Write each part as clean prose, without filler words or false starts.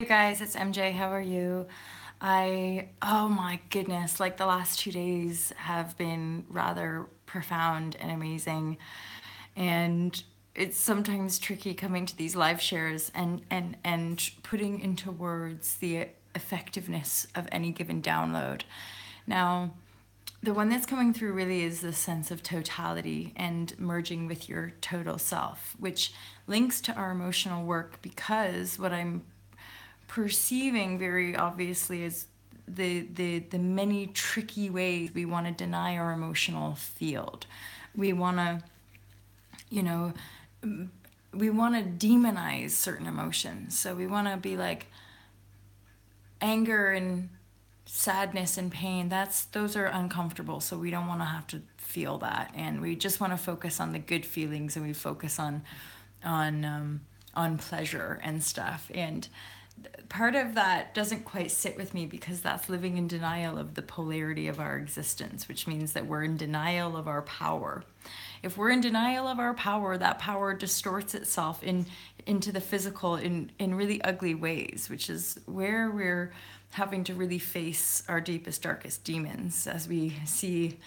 guys, it's MJ. How are you? Oh my goodness, like the last 2 days have been rather profound and amazing. And it's sometimes tricky coming to these live shares and putting into words the effectiveness of any given download. Now, the one that's coming through really is the sense of totality and merging with your total self, which links to our emotional work because what I'm perceiving very obviously is the many tricky ways we want to deny our emotional field. We want to, you know, we want to demonize certain emotions. So we want to be like anger and sadness and pain. Those are uncomfortable. So we don't want to have to feel that, and we just want to focus on the good feelings, and we focus on pleasure and stuff. And part of that doesn't quite sit with me because that's living in denial of the polarity of our existence, which means that we're in denial of our power. If we're in denial of our power, that power distorts itself into the physical in really ugly ways, which is where we're having to really face our deepest, darkest demons as we see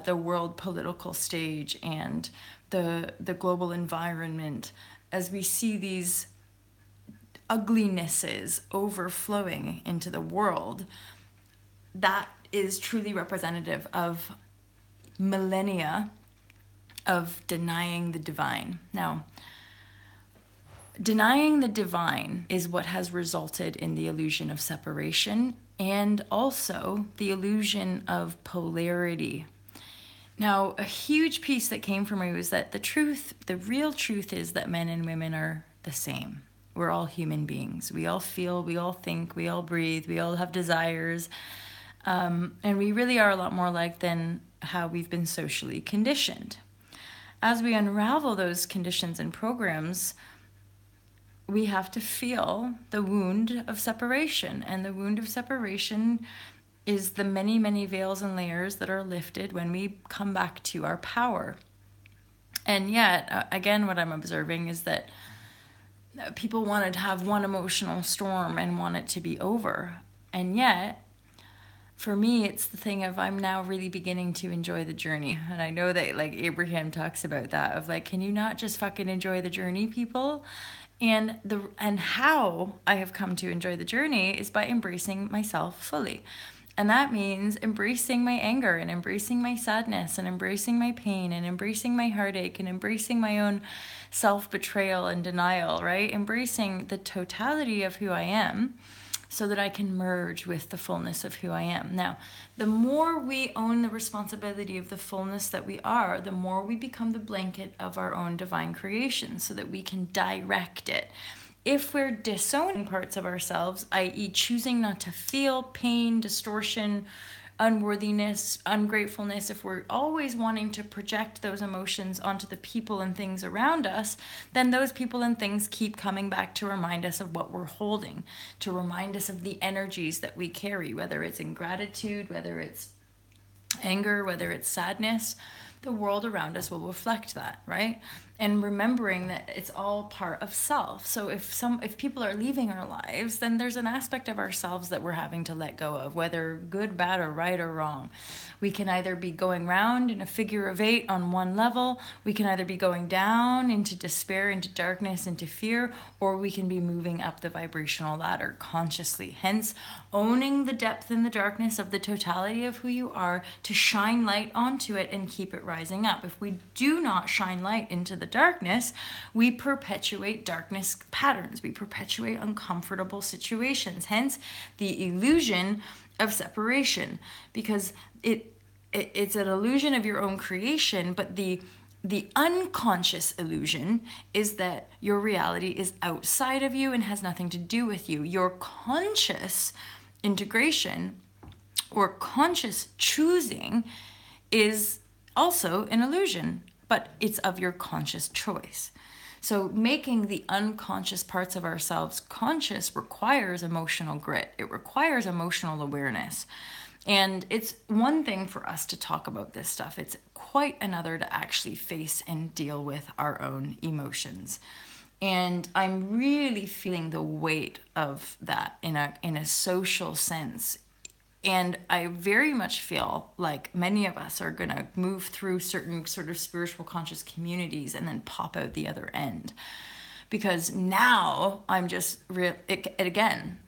the world political stage and the global environment, as we see these uglinesses overflowing into the world. That is truly representative of millennia of denying the divine. Now, denying the divine is what has resulted in the illusion of separation and also the illusion of polarity. Now, a huge piece that came from me was that the real truth is that men and women are the same. We're all human beings. We all feel, we all think, we all breathe, we all have desires. And we really are a lot more alike than how we've been socially conditioned. As we unravel those conditions and programs, we have to feel the wound of separation. And the wound of separation is the many, many veils and layers that are lifted when we come back to our power. And yet, again, what I'm observing is that people wanted to have one emotional storm and want it to be over. And yet, for me, it's the thing of I'm now really beginning to enjoy the journey. And I know that like Abraham talks about that of like, can you not just fucking enjoy the journey, people? And how I have come to enjoy the journey is by embracing myself fully. And that means embracing my anger and embracing my sadness and embracing my pain and embracing my heartache and embracing my own self-betrayal and denial, right? Embracing the totality of who I am so that I can merge with the fullness of who I am. Now, the more we own the responsibility of the fullness that we are, the more we become the blanket of our own divine creation so that we can direct it. If we're disowning parts of ourselves, i.e. choosing not to feel pain, distortion, unworthiness, ungratefulness, if we're always wanting to project those emotions onto the people and things around us, then those people and things keep coming back to remind us of what we're holding, to remind us of the energies that we carry, whether it's ingratitude, whether it's anger, whether it's sadness. The world around us will reflect that, right? And remembering that it's all part of self. So if people are leaving our lives, then there's an aspect of ourselves that we're having to let go of, whether good, bad, or right or wrong. We can either be going round in a figure of 8 on one level, we can either be going down into despair, into darkness, into fear, or we can be moving up the vibrational ladder consciously. Hence, owning the depth and the darkness of the totality of who you are to shine light onto it and keep it rising up. If we do not shine light into the darkness, we perpetuate darkness patterns. We perpetuate uncomfortable situations. Hence, the illusion of separation, because it's an illusion of your own creation, but the unconscious illusion is that your reality is outside of you and has nothing to do with you. Your conscious integration or conscious choosing is also an illusion, but it's of your conscious choice. So making the unconscious parts of ourselves conscious requires emotional grit. It requires emotional awareness. And it's one thing for us to talk about this stuff. It's quite another to actually face and deal with our own emotions. And I'm really feeling the weight of that in a social sense. And I very much feel like many of us are going to move through certain sort of spiritual conscious communities and then pop out the other end. Because now I'm just again,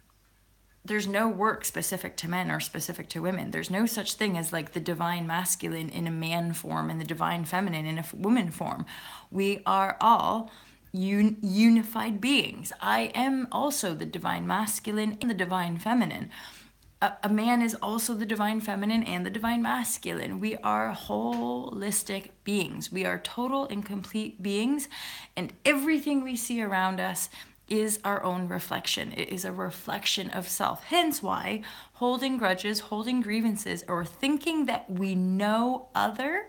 there's no work specific to men or specific to women. There's no such thing as like the divine masculine in a man form and the divine feminine in a woman form. We are all unified beings. I am also the divine masculine and the divine feminine. A man is also the divine feminine and the divine masculine. We are holistic beings. We are total and complete beings, and everything we see around us is our own reflection. It is a reflection of self. Hence why holding grudges, holding grievances, or thinking that we know other,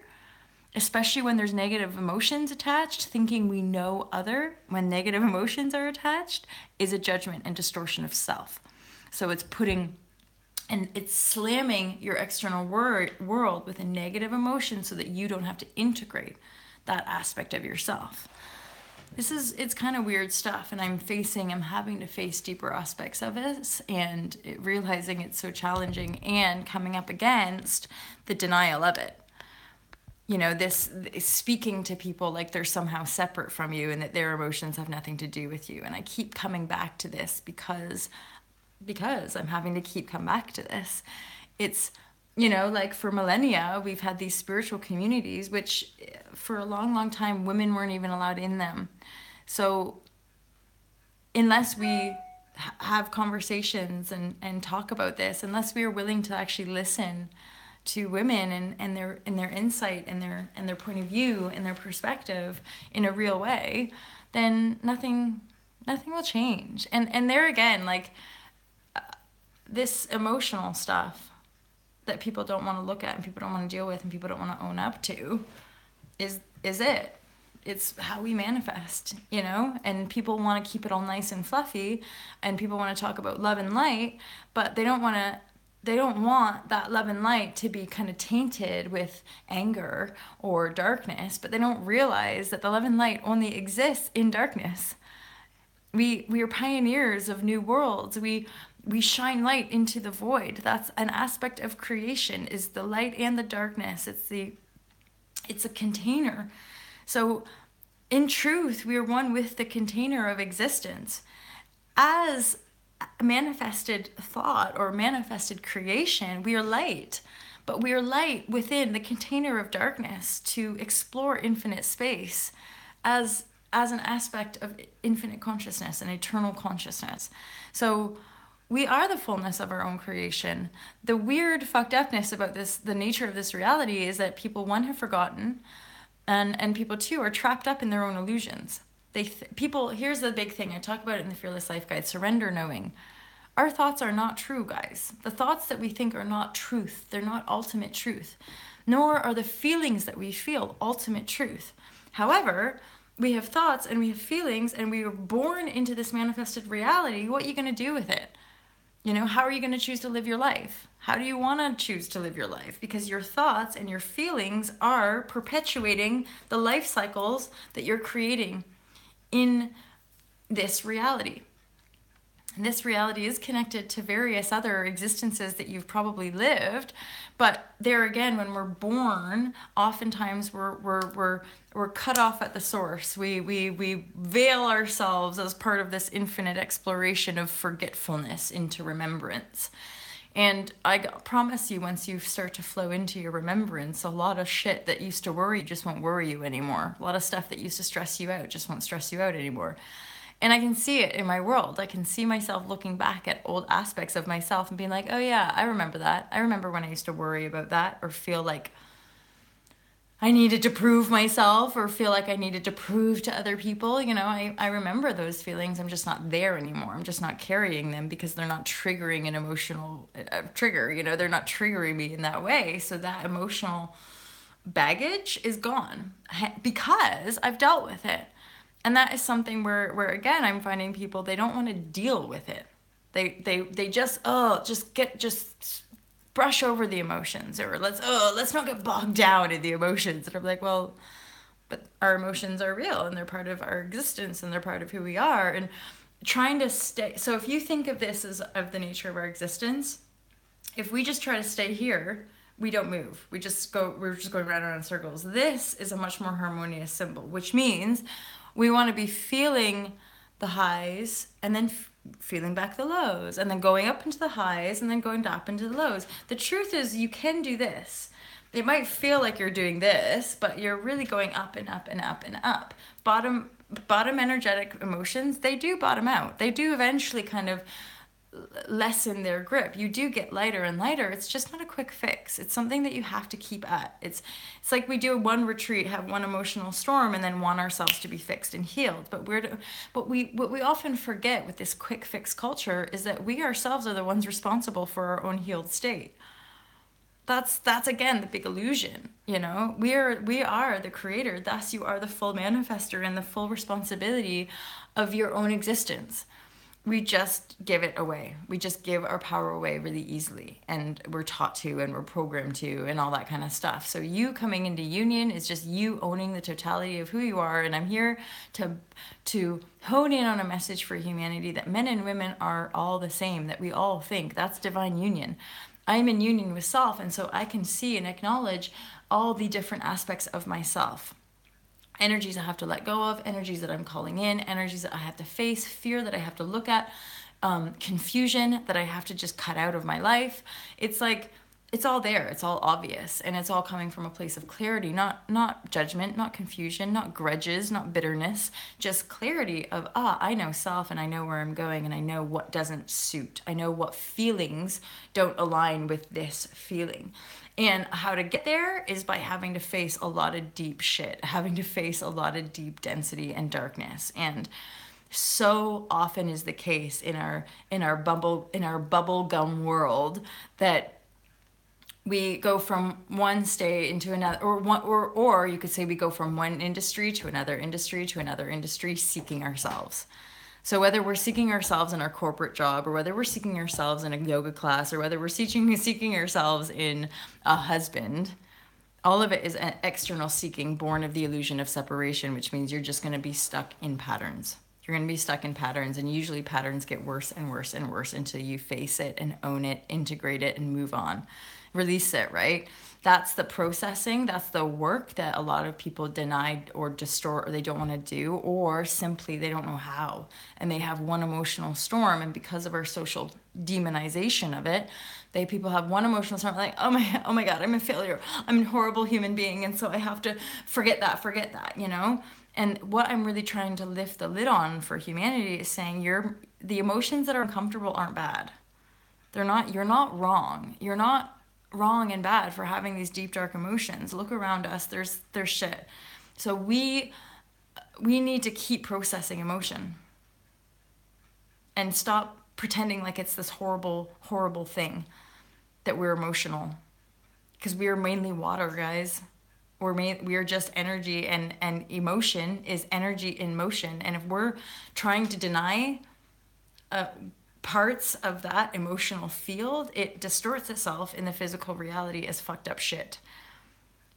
especially when there's negative emotions attached, thinking we know other when negative emotions are attached, is a judgment and distortion of self. So it's slamming your external world with a negative emotion so that you don't have to integrate that aspect of yourself. It's kind of weird stuff, and I'm having to face deeper aspects of this, and realizing it's so challenging and coming up against the denial of it. This speaking to people like they're somehow separate from you and that their emotions have nothing to do with you. And I keep coming back to this because I'm having to keep coming back to this. It's, like for millennia, we've had these spiritual communities, which for a long, long time, women weren't even allowed in them. So unless we have conversations and talk about this, unless we are willing to actually listen to women and their insight and their point of view and their perspective in a real way, then nothing will change. And there again, like, this emotional stuff that people don't want to look at and people don't want to deal with and people don't want to own up to is it. It's how we manifest, and people want to keep it all nice and fluffy, and people want to talk about love and light, but they don't want that love and light to be kind of tainted with anger or darkness, but they don't realize that the love and light only exists in darkness. We are pioneers of new worlds. We shine light into the void. That's an aspect of creation, is the light and the darkness. It's a container. So in truth, we are one with the container of existence. As manifested thought or manifested creation, we are light, but we are light within the container of darkness to explore infinite space as an aspect of infinite consciousness and eternal consciousness. So we are the fullness of our own creation. The weird fucked upness about this, the nature of this reality, is that people, one, have forgotten, and people, two, are trapped up in their own illusions. Here's the big thing. I talk about it in the Fearless Life Guide, surrender knowing. Our thoughts are not true, guys. The thoughts that we think are not truth. They're not ultimate truth. Nor are the feelings that we feel ultimate truth. However, we have thoughts and we have feelings, and we are born into this manifested reality. What are you going to do with it? How are you going to choose to live your life? How do you want to choose to live your life? Because your thoughts and your feelings are perpetuating the life cycles that you're creating in this reality. And this reality is connected to various other existences that you've probably lived, but there again, when we're born, oftentimes we're cut off at the source. We veil ourselves as part of this infinite exploration of forgetfulness into remembrance. And I promise you, once you start to flow into your remembrance, a lot of shit that used to worry you just won't worry you anymore. A lot of stuff that used to stress you out just won't stress you out anymore. And I can see it in my world. I can see myself looking back at old aspects of myself and being like, oh yeah, I remember that. I remember when I used to worry about that, or feel like I needed to prove myself, or feel like I needed to prove to other people. I remember those feelings. I'm just not there anymore. I'm just not carrying them because they're not triggering an emotional trigger. They're not triggering me in that way. So that emotional baggage is gone because I've dealt with it. And that is something where again, I'm finding people, they don't want to deal with it. They just brush over the emotions, or let's not get bogged down in the emotions. And I'm like, well, but our emotions are real and they're part of our existence and they're part of who we are. And trying to stay, so if you think of this as of the nature of our existence, if we just try to stay here, we don't move. We're just going round and around in circles. This is a much more harmonious symbol, which means we want to be feeling the highs and then feeling back the lows, and then going up into the highs and then going up into the lows. The truth is, you can do this. It might feel like you're doing this, but you're really going up and up and up and up. Bottom energetic emotions, they do bottom out. They do eventually kind of lessen their grip. You do get lighter and lighter. It's just not a quick fix. It's something that you have to keep at. It's like we do one retreat, have one emotional storm, and then want ourselves to be fixed and healed. But what we often forget with this quick fix culture is that we ourselves are the ones responsible for our own healed state. That's again the big illusion. We are the creator. Thus, you are the full manifester and the full responsibility of your own existence. We just give it away. We just give our power away really easily, and we're taught to, and we're programmed to, and all that kind of stuff. So you coming into union is just you owning the totality of who you are. And I'm here to hone in on a message for humanity that men and women are all the same, that we all think. That's divine union. I'm in union with self, and so I can see and acknowledge all the different aspects of myself. Energies I have to let go of, energies that I'm calling in, energies that I have to face, fear that I have to look at, confusion that I have to just cut out of my life. It's like, it's all there, it's all obvious, and it's all coming from a place of clarity, not judgment, not confusion, not grudges, not bitterness, just clarity of, I know self, and I know where I'm going, and I know what doesn't suit. I know what feelings don't align with this feeling. And how to get there is by having to face a lot of deep shit, having to face a lot of deep density and darkness. And so often is the case in our bubble gum world that we go from one state into another, or you could say we go from one industry to another industry to another industry, seeking ourselves. So whether we're seeking ourselves in our corporate job, or whether we're seeking ourselves in a yoga class, or whether we're seeking ourselves in a husband, all of it is an external seeking born of the illusion of separation, which means you're just going to be stuck in patterns. You're going to be stuck in patterns, and usually patterns get worse and worse and worse until you face it and own it, integrate it, and move on. Release it, right? That's the processing, that's the work that a lot of people deny or distort, or they don't want to do, or simply they don't know how. And they have one emotional storm, and because of our social demonization of it, people have one emotional storm, like, oh my God, I'm a failure, I'm a horrible human being, and so I have to forget that, And what I'm really trying to lift the lid on for humanity is saying the emotions that are uncomfortable aren't bad. You're not wrong. You're not wrong and bad for having these deep dark emotions. Look around us, there's shit. So we need to keep processing emotion and stop pretending like it's this horrible thing that we're emotional, because we are mainly water, guys. We are just energy, and emotion is energy in motion. And if we're trying to deny parts of that emotional field, it distorts itself in the physical reality as fucked up shit.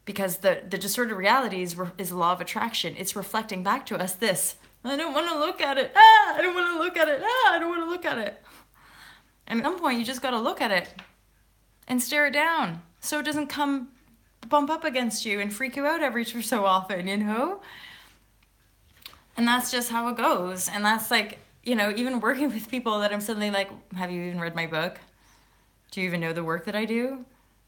Because the distorted reality is the law of attraction. It's reflecting back to us this, I don't want to look at it. I don't want to look at it. I don't want to look at it. And at some point, you just got to look at it and stare it down so it doesn't bump up against you and freak you out every so often, And that's just how it goes. And that's like, even working with people that I'm suddenly like, have you even read my book? Do you even know the work that I do?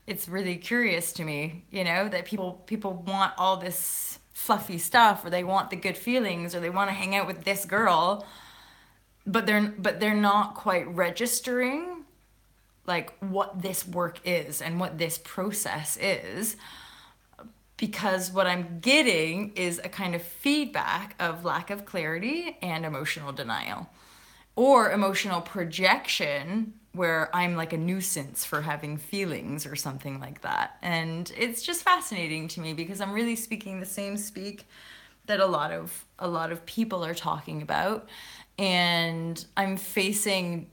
It's really curious to me, that people want all this fluffy stuff, or they want the good feelings, or they want to hang out with this girl, but they're not quite registering like what this work is and what this process is. Because what I'm getting is a kind of feedback of lack of clarity and emotional denial, or emotional projection, where I'm like a nuisance for having feelings or something like that. And it's just fascinating to me, because I'm really speaking the same speak that a lot of people are talking about, and I'm facing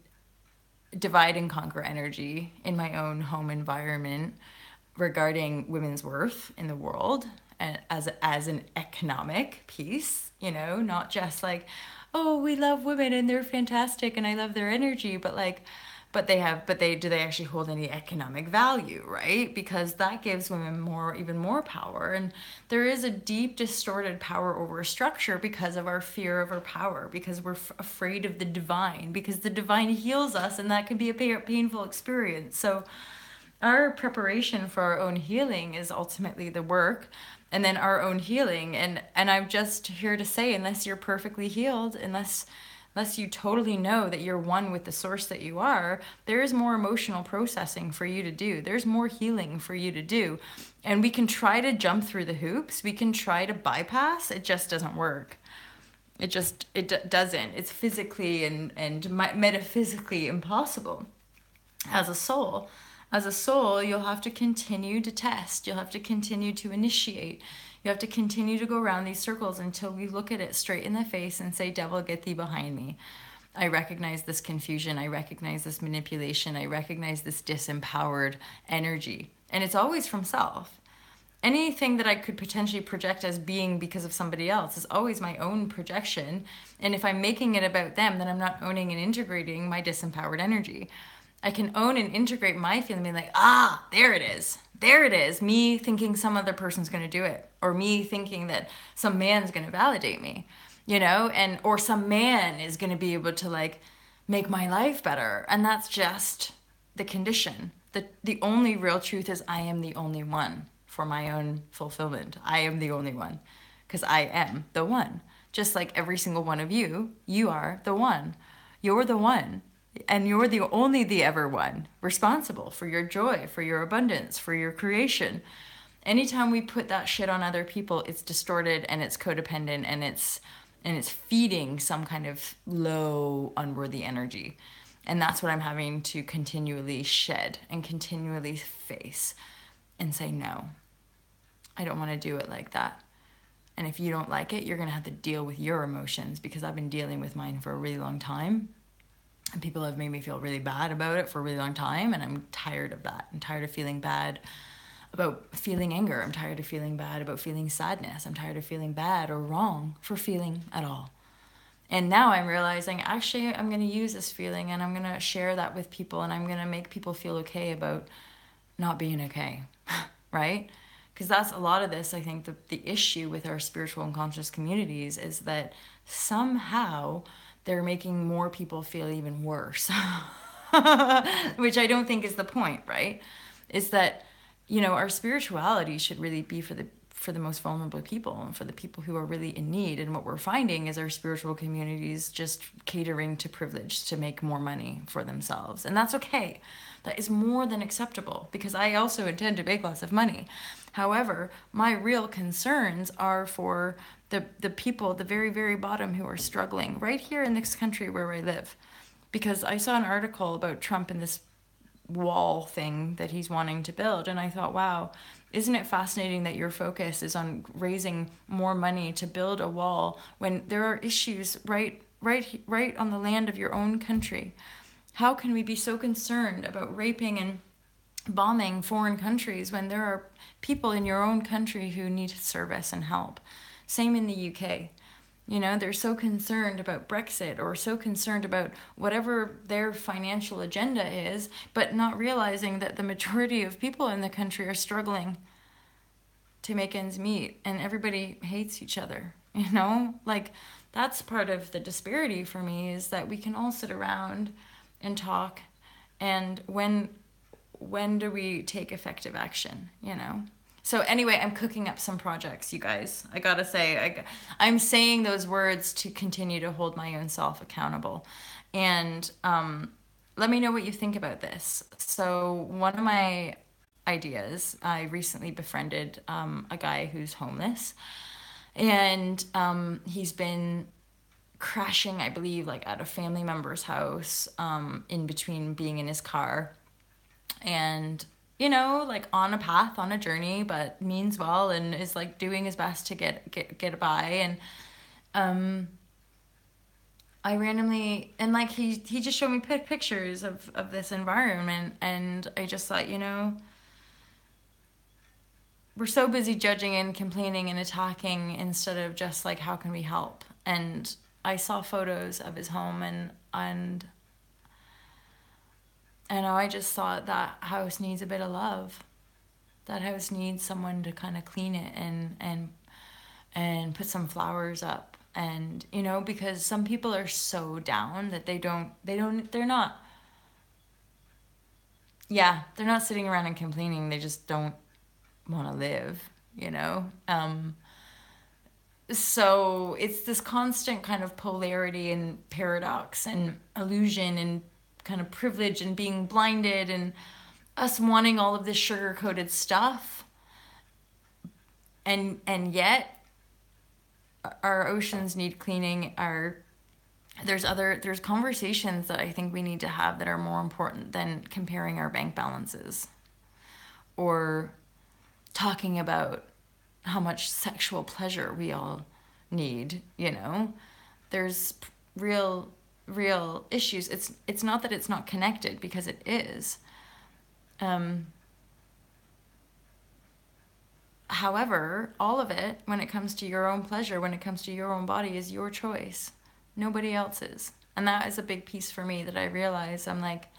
divide and conquer energy in my own home environment regarding women's worth in the world, as an economic piece, you know, not just like, oh, we love women and they're fantastic and I love their energy, but like, do they actually hold any economic value, right? Because that gives women even more power. And there is a deep distorted power over structure because of our fear of our power, because we're afraid of the divine, because the divine heals us and that can be a painful experience. So our preparation for our own healing is ultimately the work, and then our own healing. And I'm just here to say, unless you're perfectly healed, unless you totally know that you're one with the source that you are, there is more emotional processing for you to do. There's more healing for you to do. And we can try to jump through the hoops. We can try to bypass. It just doesn't work. It doesn't. It's physically and metaphysically impossible. As a soul, you'll have to continue to test. You'll have to continue to initiate. You have to continue to go around these circles until we look at it straight in the face and say, devil, get thee behind me. I recognize this confusion. I recognize this manipulation. I recognize this disempowered energy. And it's always from self. Anything that I could potentially project as being because of somebody else is always my own projection. And if I'm making it about them, then I'm not owning and integrating my disempowered energy. I can own and integrate my feeling, being like, there it is. There it is. Me thinking some other person's going to do it. Or me thinking that some man's going to validate me, you know, or some man is going to be able to like make my life better. And that's just the condition. The only real truth is I am the only one for my own fulfillment. I am the only one because I am the one. Just like every single one of you, you are the one. You're the one. And you're the ever one responsible for your joy, for your abundance, for your creation. Anytime we put that shit on other people, it's distorted and it's codependent and it's feeding some kind of low, unworthy energy. And that's what I'm having to continually shed and continually face and say, no, I don't want to do it like that. And if you don't like it, you're going to have to deal with your emotions, because I've been dealing with mine for a really long time. And people have made me feel really bad about it for a really long time. And I'm tired of that. I'm tired of feeling bad about feeling anger. I'm tired of feeling bad about feeling sadness. I'm tired of feeling bad or wrong for feeling at all. And now I'm realizing, actually, I'm going to use this feeling and I'm going to share that with people, and I'm going to make people feel okay about not being okay, right? Because that's a lot of this. I think the issue with our spiritual and conscious communities is that somehow they're making more people feel even worse, which I don't think is the point, right? Is that, you know, our spirituality should really be for the most vulnerable people and for the people who are really in need. And what we're finding is our spiritual communities just catering to privilege to make more money for themselves. And that's okay. That is more than acceptable, because I also intend to make lots of money. However, my real concerns are for the people, the very, very bottom, who are struggling right here in this country where I live. Because I saw an article about Trump and this wall thing that he's wanting to build, and I thought, wow, isn't it fascinating that your focus is on raising more money to build a wall when there are issues right on the land of your own country? How can we be so concerned about raping and bombing foreign countries when there are people in your own country who need service and help? Same in the UK. You know, they're so concerned about Brexit or so concerned about whatever their financial agenda is, but not realizing that the majority of people in the country are struggling to make ends meet, and everybody hates each other. You know, like, that's part of the disparity for me, is that we can all sit around and talk, and when do we take effective action, you know? So anyway, I'm cooking up some projects, you guys. I gotta say, I'm saying those words to continue to hold my own self accountable. And let me know what you think about this. So one of my ideas, I recently befriended a guy who's homeless. And he's been crashing, I believe, like at a family member's house, in between being in his car. And you know, like on a path, on a journey, but means well and is like doing his best to get by. And I randomly, and like he just showed me pictures of this environment, and I just thought, you know, we're so busy judging and complaining and attacking instead of just like, how can we help? And I saw photos of his home, and I just thought that house needs a bit of love. That house needs someone to kind of clean it and put some flowers up. And, you know, because some people are so down that they're not sitting around and complaining. They just don't want to live, you know? So it's this constant kind of polarity and paradox and illusion and kind of privilege and being blinded and us wanting all of this sugar-coated stuff. And yet our oceans need cleaning. There's conversations that I think we need to have that are more important than comparing our bank balances or talking about how much sexual pleasure we all need, you know. There's real issues. It's not that it's not connected, because it is. However, all of it, when it comes to your own pleasure, when it comes to your own body, is your choice. Nobody else's. And that is a big piece for me that I realize. I'm like,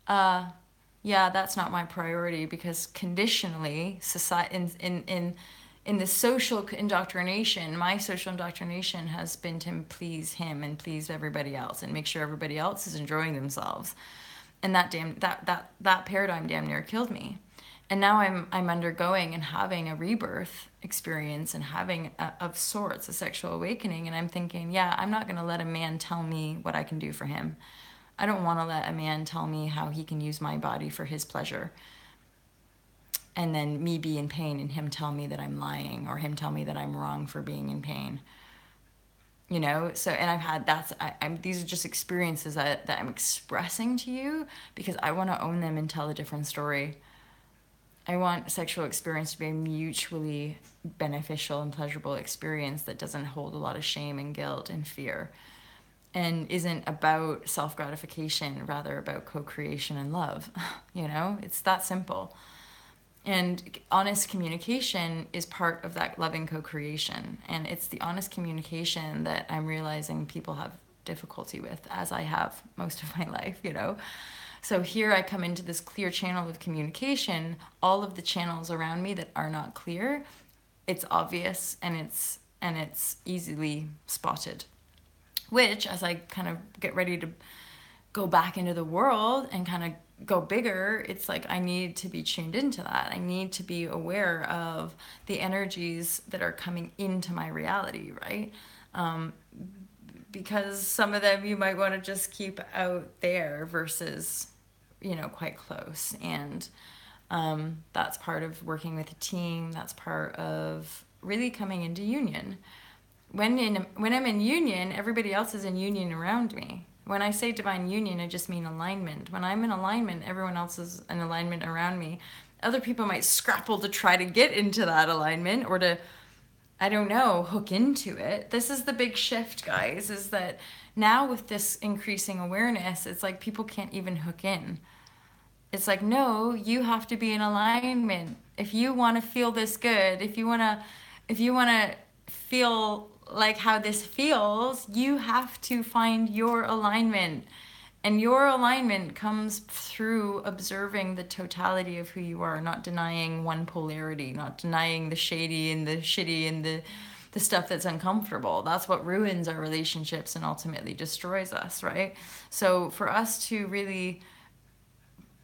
yeah, that's not my priority, because conditionally, society in the social indoctrination, my social indoctrination has been to please him and please everybody else and make sure everybody else is enjoying themselves. And that paradigm damn near killed me. And now I'm undergoing and having a rebirth experience and having of sorts a sexual awakening. And I'm thinking, yeah, I'm not going to let a man tell me what I can do for him. I don't want to let a man tell me how he can use my body for his pleasure. And then me be in pain and him tell me that I'm lying, or him tell me that I'm wrong for being in pain. You know, so, and I've had, these are just experiences that I'm expressing to you because I want to own them and tell a different story. I want sexual experience to be a mutually beneficial and pleasurable experience that doesn't hold a lot of shame and guilt and fear, and isn't about self-gratification, rather about co-creation and love. You know, it's that simple. And honest communication is part of that loving co-creation. And it's the honest communication that I'm realizing people have difficulty with, as I have most of my life, you know. So here I come into this clear channel of communication. All of the channels around me that are not clear, it's obvious and it's easily spotted. Which, as I kind of get ready to go back into the world and kind of go bigger, it's like I need to be tuned into that. I need to be aware of the energies that are coming into my reality, right? Because some of them you might want to just keep out there versus, you know, quite close. And that's part of working with a team. That's part of really coming into union. When I'm in union, everybody else is in union around me. When I say divine union, I just mean alignment. When I'm in alignment, everyone else is in alignment around me. Other people might scrapple to try to get into that alignment or to, I don't know, hook into it. This is the big shift, guys, is that now with this increasing awareness, it's like people can't even hook in. It's like, no, you have to be in alignment. If you want to feel this good, if you want to feel like how this feels, you have to find your alignment. And your alignment comes through observing the totality of who you are, not denying one polarity, not denying the shady and the shitty and the stuff that's uncomfortable. That's what ruins our relationships and ultimately destroys us, right? So for us to really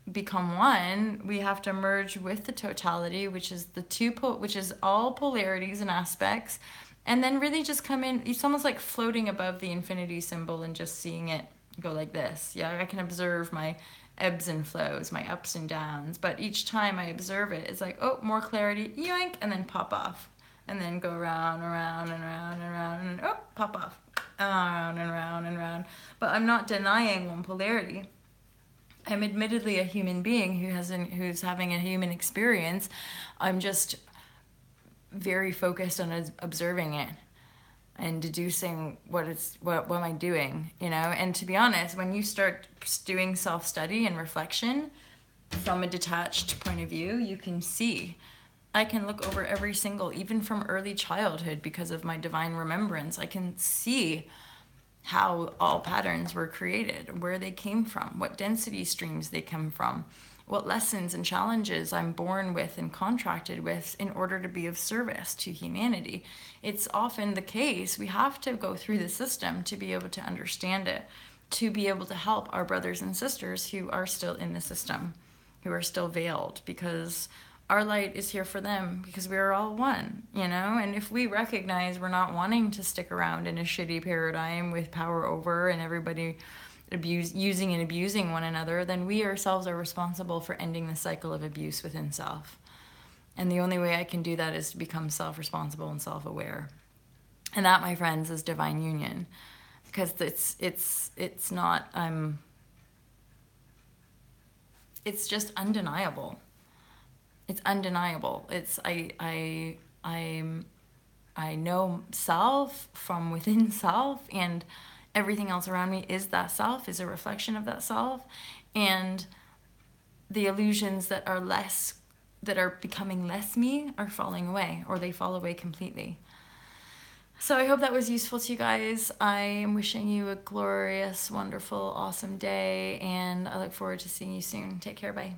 become one, we have to merge with the totality, which is which is all polarities and aspects, and then really just come in. It's almost like floating above the infinity symbol and just seeing it go like this. Yeah, I can observe my ebbs and flows, my ups and downs, but each time I observe it, it's like, oh, more clarity, yoink, and then pop off, and then go round and round and round and round, and oh, pop off, round and round and round. But I'm not denying one polarity. I'm admittedly a human being who's having a human experience. I'm just very focused on observing it and deducing what am I doing, you know? And to be honest, when you start doing self-study and reflection from a detached point of view, you can see I can look over every single, even from early childhood, because of my divine remembrance, I can see how all patterns were created, where they came from, what density streams they come from, what lessons and challenges I'm born with and contracted with in order to be of service to humanity. It's often the case we have to go through the system to be able to understand it, to be able to help our brothers and sisters who are still in the system, who are still veiled, because our light is here for them, because we are all one, you know? And if we recognize we're not wanting to stick around in a shitty paradigm with power over and everybody using and abusing one another, then we ourselves are responsible for ending the cycle of abuse within self. And the only way I can do that is to become self-responsible and self-aware. And that, my friends, is divine union. Because it's not it's just undeniable. It's undeniable. It's I know self from within self, and everything else around me is that self, is a reflection of that self, and the illusions that are becoming less me are falling away, or they fall away completely. So I hope that was useful to you guys. I am wishing you a glorious, wonderful, awesome day, and I look forward to seeing you soon. Take care. Bye.